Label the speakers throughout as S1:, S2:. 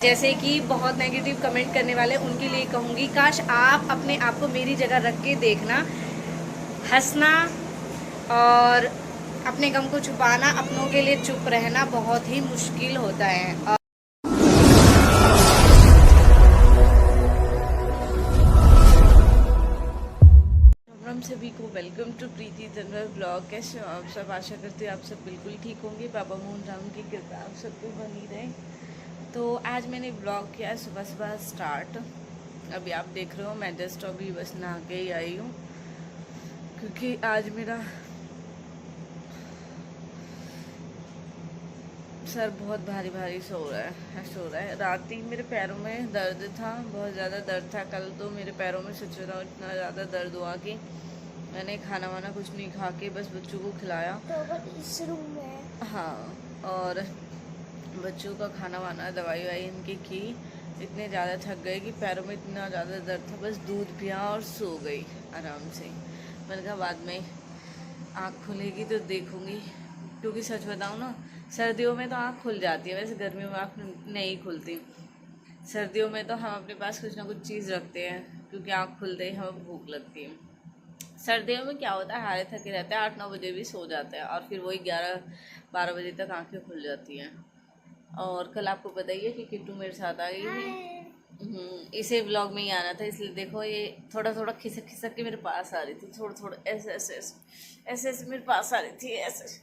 S1: जैसे कि बहुत नेगेटिव कमेंट करने वाले उनके लिए कहूँगी, काश आप अपने आप को मेरी जगह रख के देखना। हंसना और अपने गम को छुपाना, अपनों के लिए चुप रहना बहुत ही मुश्किल होता है। हम सभी को welcome to Preeti Tanwar blog. कैसे हो आप सब? आशा करते हैं आप सब बिल्कुल ठीक होंगे। बाबा मोहन राम की कृपा आप सब पे बनी रहे। तो आज मैंने ब्लॉग किया सुबह सुबह स्टार्ट। अभी आप देख रहे हो मैं जस्ट अभी बस नहा के ही आई हूँ, क्योंकि आज मेरा सर बहुत भारी भारी सो रहा है। रात ही मेरे पैरों में दर्द था, बहुत ज़्यादा दर्द था। कल तो मेरे पैरों में सोच रहा हूँ इतना ज़्यादा दर्द हुआ कि मैंने खाना वाना कुछ नहीं खा के बस बच्चों को खिलाया।
S2: तो इस रूम में
S1: हाँ, और बच्चों का खाना वाना दवाई वाई इनकी की। इतने ज़्यादा थक गए कि पैरों में इतना ज़्यादा दर्द था, बस दूध पिया और सो गई आराम से। मैंने कहा बाद में आँख खुलेगी तो देखूँगी, क्योंकि सच बताऊँ ना, सर्दियों में तो आँख खुल जाती है, वैसे गर्मियों में आँख नहीं खुलती। सर्दियों में तो हम अपने पास कुछ ना कुछ चीज़ रखते हैं, क्योंकि आँख खुलते ही हमें भूख लगती है। सर्दियों में क्या होता है, हारे थके रहते हैं, 8-9 बजे भी सो जाते हैं और फिर वही 11-12 बजे तक आंखें खुल जाती हैं। और कल आपको पता ही है कि किट्टू मेरे साथ आ गई थी। इसे व्लॉग में ही आना था, इसलिए देखो ये थोड़ा थोड़ा खिसक खिसक के मेरे पास आ रही थी, थोड़ा थोड़ा ऐसे ऐसे ऐसे ऐसे मेरे पास आ रही थी ऐसे।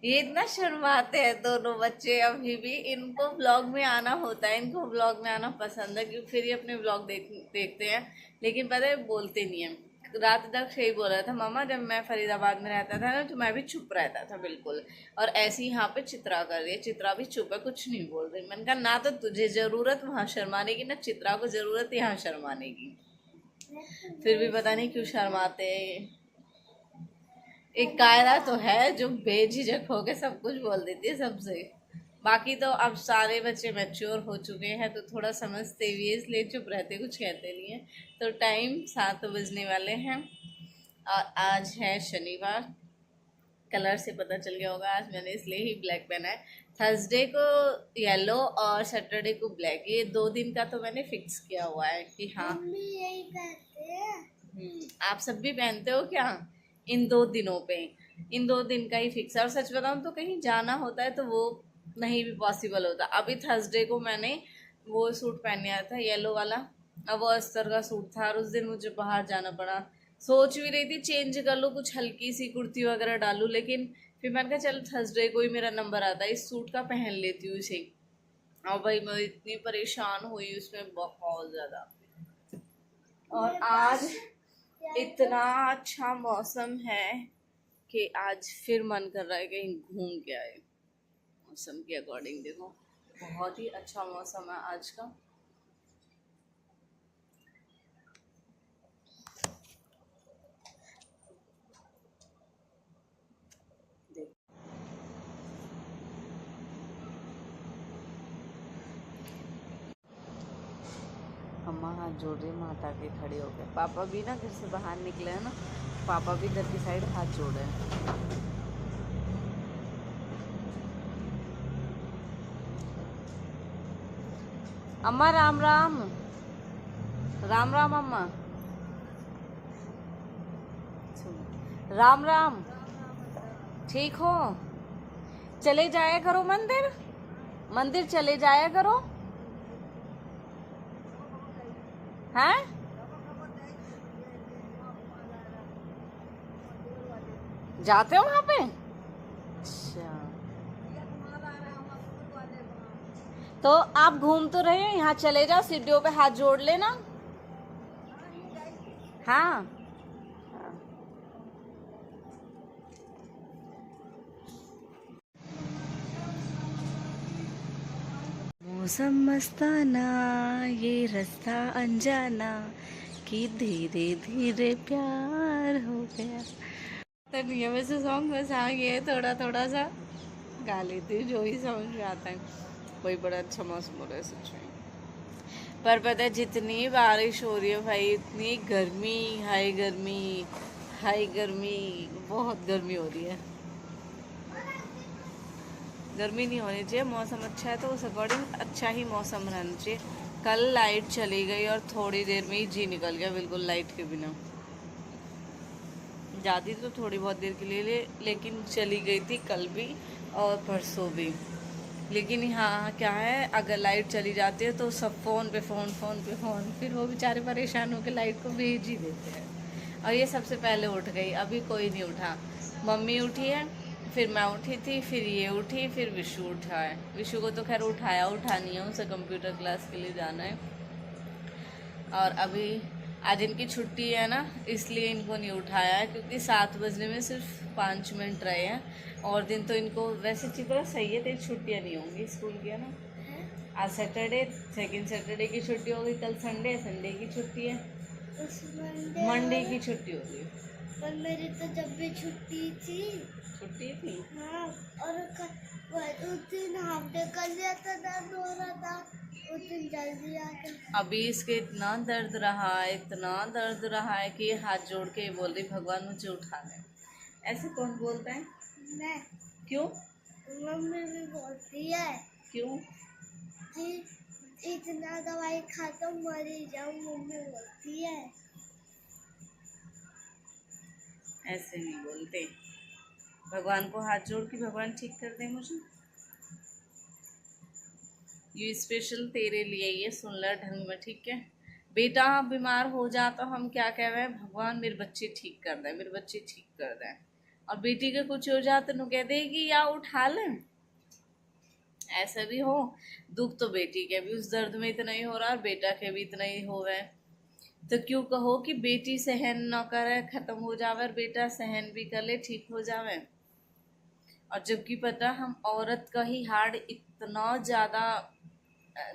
S1: ये इतना शर्माते हैं दोनों बच्चे अभी भी। इनको व्लॉग में आना होता है, इनको व्लॉग में आना पसंद है, क्योंकि फिर ये अपने व्लॉग देखते हैं। लेकिन पता है बोलते नहीं हैं। रात तक सही बोल रहा था, मामा जब मैं फरीदाबाद में रहता था ना तो मैं भी चुप रहता था बिल्कुल, और ऐसे ही यहाँ पे चित्रा कर रही है। चित्रा भी चुप है, कुछ नहीं बोल रही। मैंने कहा ना तो तुझे जरूरत वहाँ शर्माने की, ना चित्रा को जरूरत यहाँ शर्माने की। फिर भी पता नहीं क्यों शर्माते हैं। एक कायरा तो है जो बेझिझक होके सब कुछ बोल देती है सबसे। बाकी तो अब सारे बच्चे मैच्योर हो चुके हैं, तो थोड़ा समझते भी है, इसलिए चुप रहते, कुछ कहते नहीं है। तो टाइम 7 बजने वाले हैं और आज है शनिवार। कलर से पता चल गया होगा, आज मैंने इसलिए ही ब्लैक पहना है। थर्सडे को येलो और सैटरडे को ब्लैक, ये 2 दिन का तो मैंने फिक्स किया हुआ है कि हाँ।
S2: यही पहनते हैं।
S1: आप सब भी पहनते हो क्या इन 2 दिनों पे? इन 2 दिन का ही फिक्स है। और सच बताऊं तो कहीं जाना होता है तो वो नहीं भी पॉसिबल होता। अभी थर्सडे को मैंने वो सूट पहन आया था येलो वाला, अब वो अस्तर का सूट था, और उस दिन मुझे बाहर जाना पड़ा। सोच भी रही थी चेंज कर लूँ, कुछ हल्की सी कुर्ती वगैरह डालूं, लेकिन फिर मैंने कहा चल थर्सडे को ही मेरा नंबर आता है, इस सूट का पहन लेती हूँ इसे। और भाई मैं इतनी परेशान हुई उसमें बहुत ज़्यादा। और आज इतना अच्छा मौसम है कि आज फिर मन कर रहा है कहीं घूम के आए। मौसम के अकॉर्डिंग देखो, बहुत ही अच्छा मौसम है आज का। अम्मा हाथ जोड़ रही, माता के खड़े हो गए। पापा भी ना घर से बाहर निकले हैं ना, पापा भी इधर की साइड हाथ जोड़ रहे हैं। अम्मा राम राम। राम राम अम्मा। राम राम। ठीक हो? चले जाया करो मंदिर, मंदिर चले जाया करो। हैं? जाते हो वहां पे? अच्छा, तो आप घूम तो रहे हो, यहाँ चले जाओ, सीढ़ियों पे हाथ जोड़ लेना। हाँ, मौसम मस्ताना, ये रास्ता अनजाना, कि धीरे धीरे प्यार हो गया। तो नहीं है वैसे सॉन्ग, बस हाँ ये थोड़ा थोड़ा सा गा लेती हूँ जो ही समझ में आता है। वही बड़ा अच्छा मौसम हो रहा है सच में। पर पता है जितनी बारिश हो रही है भाई, इतनी गर्मी, हाई गर्मी, हाई गर्मी, बहुत गर्मी हो रही है। गर्मी नहीं होनी चाहिए, मौसम अच्छा है तो उस अकॉर्डिंग अच्छा ही मौसम रहना चाहिए। कल लाइट चली गई और थोड़ी देर में ही जी निकल गया बिल्कुल लाइट के बिना। जाती तो थोड़ी बहुत देर के लिए लेकिन चली गई थी कल भी और परसों भी। लेकिन यहाँ क्या है, अगर लाइट चली जाती है तो सब फ़ोन पे फ़ोन, फ़ोन पे फ़ोन, फिर वो बेचारे परेशान होकर लाइट को भेज ही देते हैं। और ये सबसे पहले उठ गई, अभी कोई नहीं उठा। मम्मी उठी है, फिर मैं उठी थी, फिर ये उठी, फिर विशु उठा है। विशु को तो खैर उठानी है, उसे कंप्यूटर क्लास के लिए जाना है। और अभी आज इनकी छुट्टी है ना, इसलिए इनको नहीं उठाया है, क्योंकि 7 बजने में सिर्फ 5 मिनट रहे हैं। और दिन तो इनको वैसे चित्रा सही है, तेरी छुट्टियाँ नहीं होंगी स्कूल की, है ना। आज सैटरडे, सेकंड सैटरडे की छुट्टी होगी, कल संडे, संडे की छुट्टी है, मंडे की छुट्टी होगी।
S2: पर मेरी तो जब भी छुट्टी थी। हाँ, और उस दिन हाफ डे कर लिया था, दर्द हो रहा था, उस दिन जल्दी आ गया।
S1: अभी इसके इतना दर्द रहा है, इतना दर्द रहा है कि हाथ जोड़ के बोल रही भगवान मुझे उठा ले। ऐसे कौन बोलता है?
S2: मैं।
S1: क्यों?
S2: मम्मी भी बोलती है।
S1: क्यों?
S2: कि इतना दवाई खा तो मर ही जाऊं, मम्मी बोलती है।
S1: ऐसे नहीं बोलते, भगवान को हाथ जोड़ के भगवान ठीक कर दे मुझे। ये स्पेशल तेरे लिए, ये सुन ले ढंग में, ठीक है बेटा। बीमार हो जा तो हम क्या कह रहे हैं, भगवान मेरे बच्चे ठीक कर दे, मेरे बच्चे ठीक कर दे। और बेटी के कुछ हो जाए तो कह देगी या उठा लें। ऐसा भी हो, दुख तो बेटी के भी उस दर्द में इतना ही हो रहा है और बेटा के भी इतना ही हो रहा है। तो क्यों कहो कि बेटी सहन न करे, खत्म हो जावे, और बेटा सहन भी कर ले, ठीक हो जावे। और जबकि पता, हम औरत का ही हार्ड इतना ज़्यादा,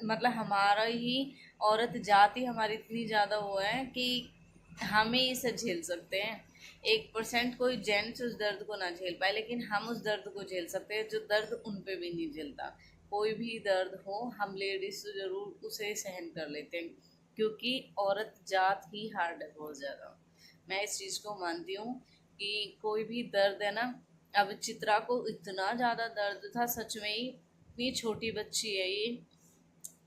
S1: मतलब हमारा ही औरत जाति हमारी इतनी ज़्यादा वो है कि हम ही इसे झेल सकते हैं। 1% कोई जेंट्स उस दर्द को ना झेल पाए, लेकिन हम उस दर्द को झेल सकते हैं जो दर्द उन पे भी नहीं झेलता। कोई भी दर्द हो, हम लेडीज तो ज़रूर उसे सहन कर लेते हैं, क्योंकि औरत जात ही हार्ड है बहुत ज़्यादा। मैं इस चीज़ को मानती हूँ कि कोई भी दर्द है ना, अब चित्रा को इतना ज़्यादा दर्द था सच में ही, इतनी छोटी बच्ची है ये,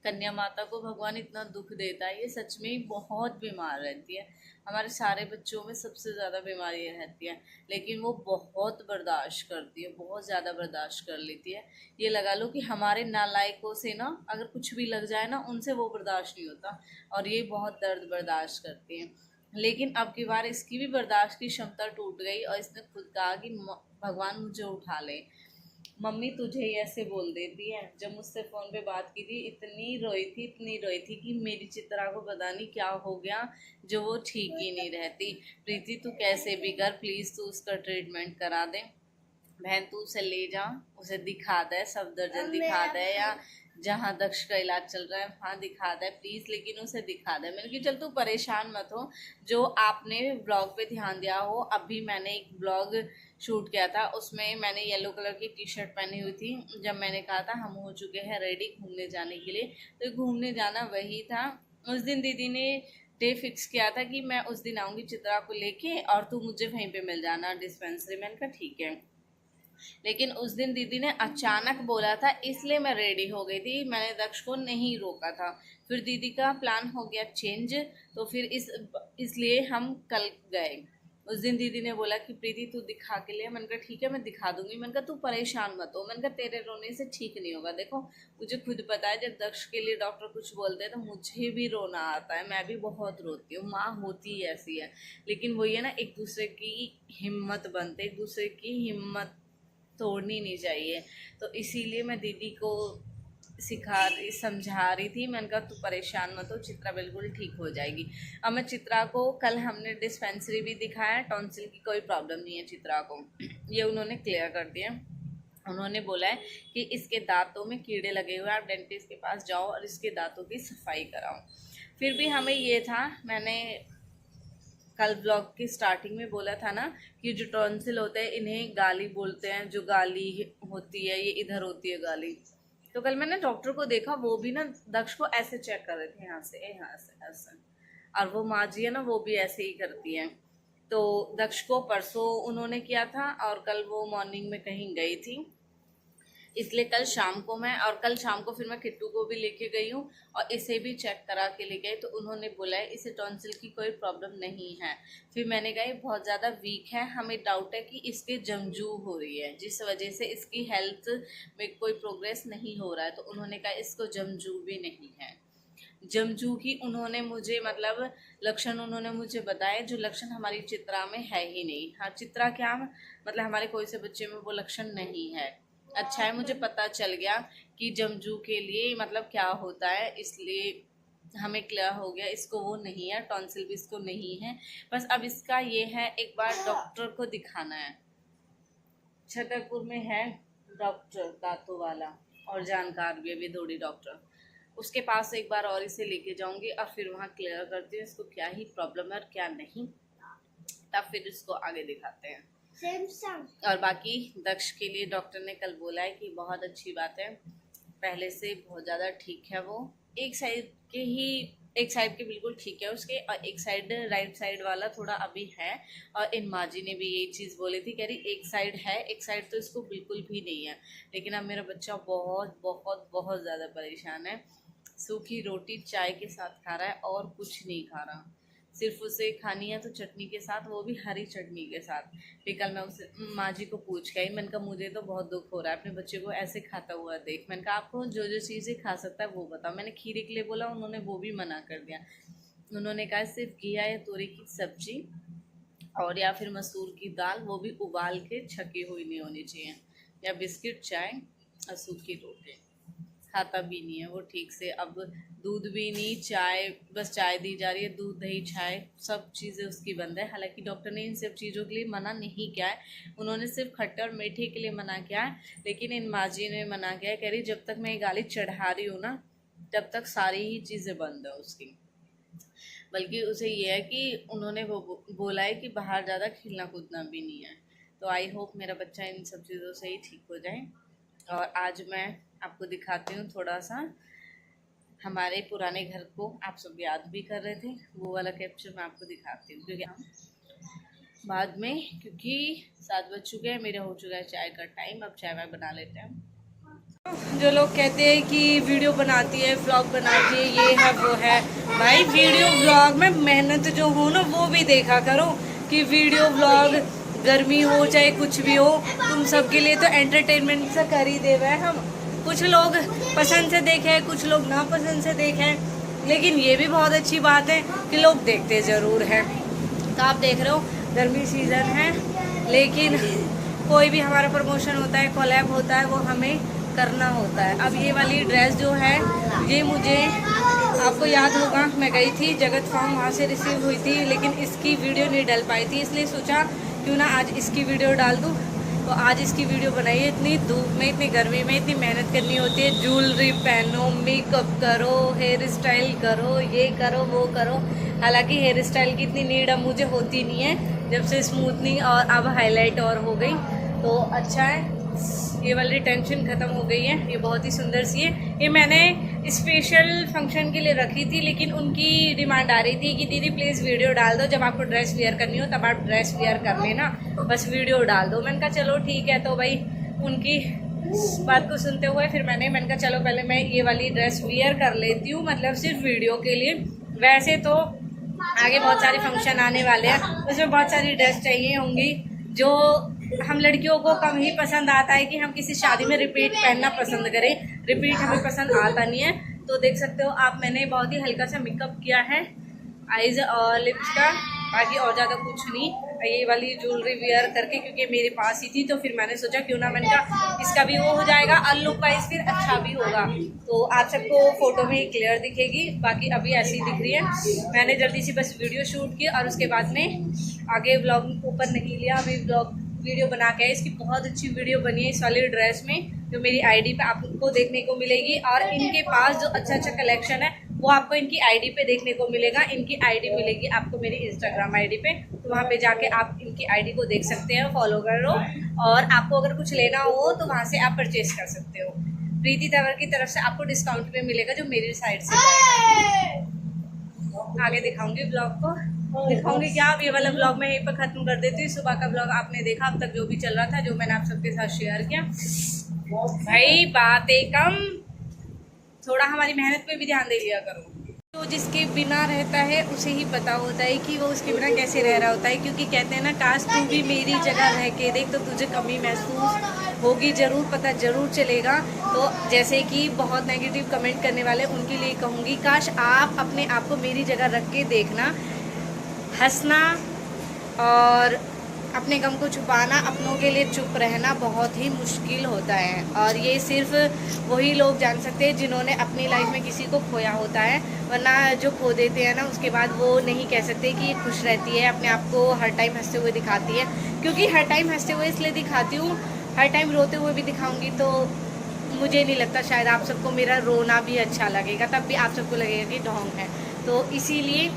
S1: कन्या माता को भगवान इतना दुख देता है, ये सच में ही बहुत बीमार रहती है। हमारे सारे बच्चों में सबसे ज़्यादा बीमारियाँ रहती हैं, लेकिन वो बहुत बर्दाश्त करती है, बहुत ज़्यादा बर्दाश्त कर लेती है। ये लगा लो कि हमारे नालायकों से ना अगर कुछ भी लग जाए ना, उनसे वो बर्दाश्त नहीं होता, और ये बहुत दर्द बर्दाश्त करती हैं। लेकिन अब की बार इसकी भी बर्दाश्त की क्षमता टूट गई और इसने खुद कहा कि भगवान मुझे उठा ले। मम्मी तुझे ही ऐसे बोल देती है। जब मुझसे फ़ोन पे बात की थी, इतनी रोई थी कि मेरी चित्रा को पता नहीं क्या हो गया, जो वो ठीक ही नहीं रहती। प्रीति तू कैसे भी कर, प्लीज़ तू उसका ट्रीटमेंट करा दे, बहन तू उसे ले जा, उसे दिखा दे, सफदरजंग दिखा दे, या जहाँ दक्ष का इलाज चल रहा है वहाँ दिखा दे प्लीज़, लेकिन उसे दिखा दे। मैंने कहा चल तू परेशान मत हो, जो आपने ब्लॉग पे ध्यान दिया हो, अभी मैंने एक ब्लॉग शूट किया था, उसमें मैंने येलो कलर की टी शर्ट पहनी हुई थी, जब मैंने कहा था हम हो चुके हैं रेडी घूमने जाने के लिए, तो घूमने जाना वही था। उस दिन दीदी ने डे फिक्स किया था कि मैं उस दिन आऊँगी चित्रा को लेके और तू मुझे वहीं पे मिल जाना डिस्पेंसरी। मैंने कहा ठीक है, लेकिन उस दिन दीदी ने अचानक बोला था, इसलिए मैं रेडी हो गई थी, मैंने दक्ष को नहीं रोका था। फिर दीदी का प्लान हो गया चेंज, तो फिर इसलिए हम कल गए। उस दिन दीदी ने बोला कि प्रीति तू दिखा के ले, मैंने कहा ठीक है मैं दिखा दूंगी। मैंने कहा तू परेशान मत हो, मैंने कहा तेरे रोने से ठीक नहीं होगा। देखो मुझे खुद पता है, जब दक्ष के लिए डॉक्टर कुछ बोलते हैं तो मुझे भी रोना आता है, मैं भी बहुत रोती हूँ, माँ होती ही ऐसी है। लेकिन वही है ना, एक दूसरे की हिम्मत बनते, एक दूसरे की हिम्मत तोड़नी नहीं चाहिए। तो इसीलिए मैं दीदी को समझा रही थी। मैंने कहा तू परेशान मत हो, चित्रा बिल्कुल ठीक हो जाएगी। अब मैं चित्रा को कल हमने डिस्पेंसरी भी दिखाया, टॉन्सिल की कोई प्रॉब्लम नहीं है चित्रा को, ये उन्होंने क्लियर कर दिया। उन्होंने बोला है कि इसके दांतों में कीड़े लगे हुए हैं, आप डेंटिस्ट के पास जाओ और इसके दांतों की सफाई कराओ। फिर भी हमें ये था, मैंने कल ब्लॉग की स्टार्टिंग में बोला था ना कि जो टॉन्सिल होते हैं इन्हें गाली बोलते हैं, जो गाली होती है ये इधर होती है गाली। तो कल मैंने डॉक्टर को देखा, वो भी ना दक्ष को ऐसे चेक कर रहे थे, यहाँ से ऐसे, और वो माँ जी है ना वो भी ऐसे ही करती हैं। तो दक्ष को परसों उन्होंने किया था और कल वो मॉर्निंग में कहीं गई थी, इसलिए कल शाम को फिर मैं किट्टू को भी लेके गई हूँ और इसे भी चेक करा के ले गई, तो उन्होंने बोला है इसे टॉन्सिल की कोई प्रॉब्लम नहीं है। फिर मैंने कहा बहुत ज़्यादा वीक है, हमें डाउट है कि इसके जमजू हो रही है, जिस वजह से इसकी हेल्थ में कोई प्रोग्रेस नहीं हो रहा है। तो उन्होंने कहा इसको जमजू भी नहीं है। जमजू की उन्होंने मुझे मतलब लक्षण उन्होंने मुझे बताए, जो लक्षण हमारी चित्रा में है ही नहीं। हाँ, चित्रा क्या मतलब हमारे कोई से बच्चे में वो लक्षण नहीं है। अच्छा है, मुझे पता चल गया कि जमजू के लिए मतलब क्या होता है, इसलिए हमें क्लियर हो गया इसको वो नहीं है, टॉन्सिल भी इसको नहीं है। बस अब इसका ये है एक बार डॉक्टर को दिखाना है। छतरपुर में है डॉक्टर दांतों वाला और जानकार भी अभी थोड़ी डॉक्टर, उसके पास एक बार और इसे लेके जाऊंगी और फिर वहाँ क्लियर करती हूँ इसको क्या ही प्रॉब्लम है और क्या नहीं, तब फिर इसको आगे दिखाते हैं। और बाकी दक्ष के लिए डॉक्टर ने कल बोला है कि बहुत अच्छी बात है, पहले से बहुत ज़्यादा ठीक है। वो एक साइड के बिल्कुल ठीक है उसके, और एक साइड राइट साइड वाला थोड़ा अभी है। और इन माँ जी ने भी यही चीज़ बोली थी, कह रही एक साइड है, एक साइड तो इसको बिल्कुल भी नहीं है। लेकिन अब मेरा बच्चा बहुत बहुत बहुत ज़्यादा परेशान है, सूखी रोटी चाय के साथ खा रहा है और कुछ नहीं खा रहा, सिर्फ उसे खानी है तो चटनी के साथ, वो भी हरी चटनी के साथ। फिर कल मैं उसे माँ जी को पूछ के आई, मैंने कहा मुझे तो बहुत दुख हो रहा है अपने बच्चे को ऐसे खाता हुआ देख। मैंने कहा आपको जो जो चीज़ें खा सकता है वो बताओ। मैंने खीरे के लिए बोला, उन्होंने वो भी मना कर दिया। उन्होंने कहा सिर्फ घिया या तोरी की सब्जी और या फिर मसूर की दाल, वो भी उबाल के छकी हुई नहीं होनी चाहिए, या बिस्किट चाय और सूखी रोटी। खाता भी नहीं है वो ठीक से, अब दूध भी नहीं, चाय बस चाय दी जा रही है, दूध दही चाय सब चीज़ें उसकी बंद है। हालांकि डॉक्टर ने इन सब चीज़ों के लिए मना नहीं किया है, उन्होंने सिर्फ खट्टे और मीठे के लिए मना किया है। लेकिन इन माँ जी ने मना किया है, कह रही जब तक मैं ये गाली चढ़ा रही हूँ ना तब तक सारी ही चीज़ें बंद है उसकी। बल्कि उसे ये है कि उन्होंने वो बोला है कि बाहर ज़्यादा खेलना कूदना भी नहीं है। तो आई होप मेरा बच्चा इन सब चीज़ों से ही ठीक हो जाए। और आज मैं आपको दिखाती हूँ थोड़ा सा हमारे पुराने घर को, आप सब याद भी कर रहे थे, वो वाला कैप्चर मैं आपको दिखाती हूँ। क्योंकि हम बाद में, क्योंकि 7 बज चुके हैं, मेरा हो चुका है चाय का टाइम, अब चाय वाय बना लेते हैं। जो लोग कहते हैं कि वीडियो बनाती है, व्लॉग बनाती है, ये है वो है, भाई वीडियो व्लॉग में मेहनत जो हो ना वो भी देखा करो। कि वीडियो व्लॉग गर्मी हो चाहे कुछ भी हो, तुम सबके लिए तो एंटरटेनमेंट से कर ही दे रहे हैं हम। कुछ लोग पसंद से देखें, कुछ लोग नापसंद से देखें, लेकिन ये भी बहुत अच्छी बात है कि लोग देखते ज़रूर हैं। तो आप देख रहे हो गर्मी सीज़न है, लेकिन कोई भी हमारा प्रमोशन होता है, कोलैब होता है, वो हमें करना होता है। अब ये वाली ड्रेस जो है, ये मुझे आपको याद होगा मैं गई थी जगत फार्म, वहाँ से रिसीव हुई थी, लेकिन इसकी वीडियो नहीं डाल पाई थी, इसलिए सोचा क्यों ना आज इसकी वीडियो डाल दूँ। तो आज इसकी वीडियो बनाई है। इतनी धूप में, इतनी गर्मी में इतनी मेहनत करनी होती है, ज्वेलरी पहनो, मेकअप करो, हेयर स्टाइल करो, ये करो वो करो। हालांकि हेयर स्टाइल की इतनी नीड अब मुझे होती नहीं है, जब से स्मूथनिंग और अब हाईलाइट और हो गई, तो अच्छा है, ये वाली टेंशन ख़त्म हो गई है। ये बहुत ही सुंदर सी है, ये मैंने स्पेशल फंक्शन के लिए रखी थी, लेकिन उनकी डिमांड आ रही थी कि दीदी प्लीज़ वीडियो डाल दो, जब आपको ड्रेस वेयर करनी हो तब आप ड्रेस वेयर कर लेना, बस वीडियो डाल दो। मैंने कहा चलो ठीक है। तो भाई उनकी बात को सुनते हुए फिर मैंने कहा चलो पहले मैं ये वाली ड्रेस वेयर कर लेती हूँ, मतलब सिर्फ वीडियो के लिए। वैसे तो आगे बहुत सारे फंक्शन आने वाले हैं, उसमें बहुत सारी ड्रेस चाहिए होंगी, जो हम लड़कियों को कम ही पसंद आता है कि हम किसी शादी में रिपीट पहनना पसंद करें, रिपीट हमें पसंद आता नहीं है। तो देख सकते हो आप, मैंने बहुत ही हल्का सा मेकअप किया है, आईज और लिप्स का, बाकी और ज़्यादा कुछ नहीं। ये वाली ज्वेलरी वेयर करके, क्योंकि मेरे पास ही थी, तो फिर मैंने सोचा क्यों ना, मैंने कहा इसका भी वो हो जाएगा और लुक वाइज फिर अच्छा भी होगा। तो आप सबको फोटो में क्लियर दिखेगी, बाकी अभी ऐसी दिख रही है। मैंने जल्दी से बस वीडियो शूट की और उसके बाद में आगे व्लॉग ऊपर नहीं लिया, अभी व्लॉग वीडियो बना के, इसकी बहुत अच्छी वीडियो बनी है इस वाली ड्रेस में, जो मेरी आईडी पे आपको देखने को मिलेगी। और इनके पास जो अच्छा अच्छा कलेक्शन है वो आपको इनकी आईडी पे देखने को मिलेगा। इनकी आईडी मिलेगी आपको मेरी इंस्टाग्राम आईडी पे, तो वहाँ पे जाके आप इनकी आईडी को देख सकते हैं, फॉलो करो, और आपको अगर कुछ लेना हो तो वहाँ से आप परचेज कर सकते हो। प्रीति तंवर की तरफ से आपको डिस्काउंट पे मिलेगा, जो मेरी साइड से आगे दिखाऊंगी ब्लॉग को, दिखाऊंगी क्या। अब ये वाला ब्लॉग मैं यहीं पर ख़त्म कर देती हूँ। सुबह का ब्लॉग आपने देखा, अब तक जो भी चल रहा था, जो मैंने आप सबके साथ शेयर किया। भाई बातें कम, थोड़ा हमारी मेहनत पे भी ध्यान दे लिया करो। तो जिसके बिना रहता है उसे ही पता होता है कि वो उसके बिना कैसे रह रहा होता है, क्योंकि कहते हैं ना, काश तू भी मेरी जगह रह के देख तो तुझे कमी महसूस होगी ज़रूर, पता ज़रूर चलेगा। तो जैसे कि बहुत नेगेटिव कमेंट करने वाले, उनके लिए कहूँगी काश आप अपने आप को मेरी जगह रख के देखना। हंसना और अपने गम को छुपाना, अपनों के लिए चुप रहना बहुत ही मुश्किल होता है, और ये सिर्फ वही लोग जान सकते हैं जिन्होंने अपनी लाइफ में किसी को खोया होता है। वरना जो खो देते हैं ना, उसके बाद वो नहीं कह सकते कि ये खुश रहती है, अपने आप को हर टाइम हंसते हुए दिखाती है। क्योंकि हर टाइम हंसते हुए इसलिए दिखाती हूँ, हर टाइम रोते हुए भी दिखाऊंगी तो मुझे नहीं लगता शायद आप सबको मेरा रोना भी अच्छा लगेगा, तब भी आप सबको लगेगा कि ढोंग है। तो इसीलिए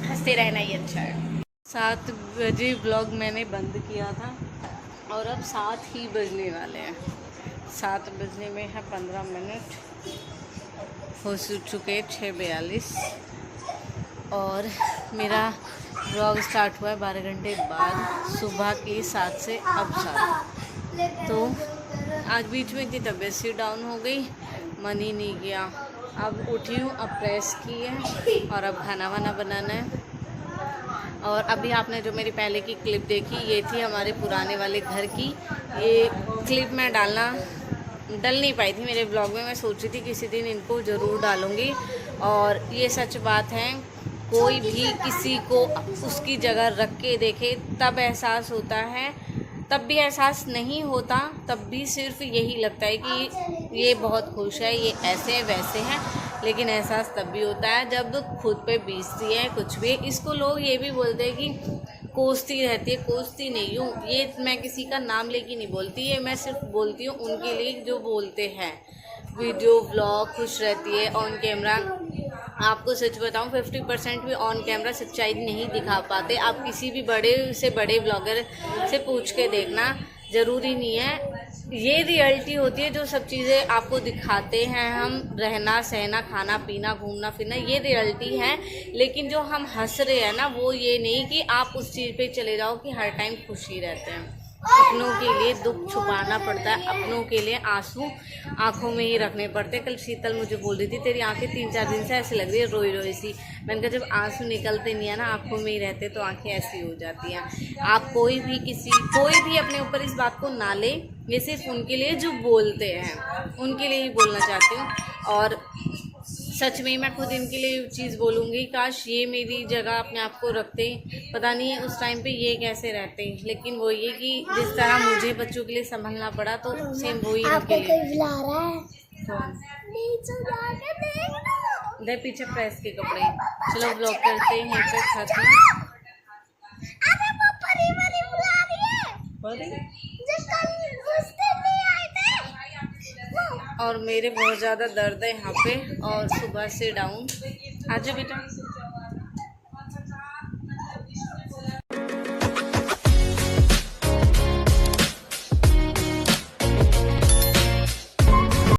S1: हंसते रहना ही अच्छा है। 7 बजे ब्लॉग मैंने बंद किया था और अब 7 ही बजने वाले हैं। 7 बजने में है 15 मिनट, हो चुके 6:42 और मेरा ब्लॉग स्टार्ट हुआ है 12 घंटे बाद, सुबह के 7 से अब 7। तो आज बीच में इतनी तबीयत सी डाउन हो गई, मन ही नहीं किया। अब उठी हूँ, अब प्रेस की है और अब खाना वाना बनाना है। और अभी आपने जो मेरी पहले की क्लिप देखी, ये थी हमारे पुराने वाले घर की। ये क्लिप मैं डल नहीं पाई थी मेरे ब्लॉग में। मैं सोच रही थी किसी दिन इनको ज़रूर डालूँगी। और ये सच बात है, कोई भी किसी को उसकी जगह रख के देखे तब एहसास होता है, तब भी एहसास नहीं होता, तब भी सिर्फ यही लगता है कि ये बहुत खुश है, ये ऐसे है वैसे हैं। लेकिन एहसास तब भी होता है जब खुद पे बीतती है कुछ भी। इसको लोग ये भी बोलते हैं कि कोसती रहती है, कोसती नहीं हूँ। ये मैं किसी का नाम लेके नहीं बोलती, ये मैं सिर्फ बोलती हूँ उनके लिए जो बोलते हैं। वीडियो ब्लॉग खुश रहती है, ऑन कैमरा आपको सच बताऊं 50% भी ऑन कैमरा सच्चाई नहीं दिखा पाते। आप किसी भी बड़े से बड़े ब्लॉगर से पूछ के देखना, ज़रूरी नहीं है। ये रियलिटी होती है, जो सब चीज़ें आपको दिखाते हैं हम, रहना सहना खाना पीना घूमना फिरना, ये रियलिटी है। लेकिन जो हम हंस रहे हैं ना, वो ये नहीं कि आप उस चीज़ पे चले जाओ कि हर टाइम खुशी रहते हैं। अपनों के लिए दुख छुपाना पड़ता है, अपनों के लिए आंसू आंखों में ही रखने पड़ते हैं। कल शीतल मुझे बोल रही थी तेरी आंखें 3-4 दिन से ऐसे लग रही है रोई रोई सी। मैंने कहा जब आंसू निकलते नहीं है ना, आंखों में ही रहते तो आंखें ऐसी हो जाती हैं। आप कोई भी अपने ऊपर इस बात को ना ले, ये सिर्फ उनके लिए जो बोलते हैं, उनके लिए ही बोलना चाहती हूँ। और सच में मैं खुद इनके लिए चीज़ बोलूँगी, काश ये मेरी जगह अपने आप को रखते। पता नहीं उस टाइम पे ये कैसे रहते, लेकिन वो ये कि जिस तरह मुझे बच्चों के लिए संभलना पड़ा, तो सेम वही इनके लिए। दे पीछे प्रेस के कपड़े। चलो ब्लॉग करते हैं यहीं पे खत्म। और मेरे बहुत ज़्यादा दर्द है यहाँ पे, और सुबह से डाउन। आजा बेटा।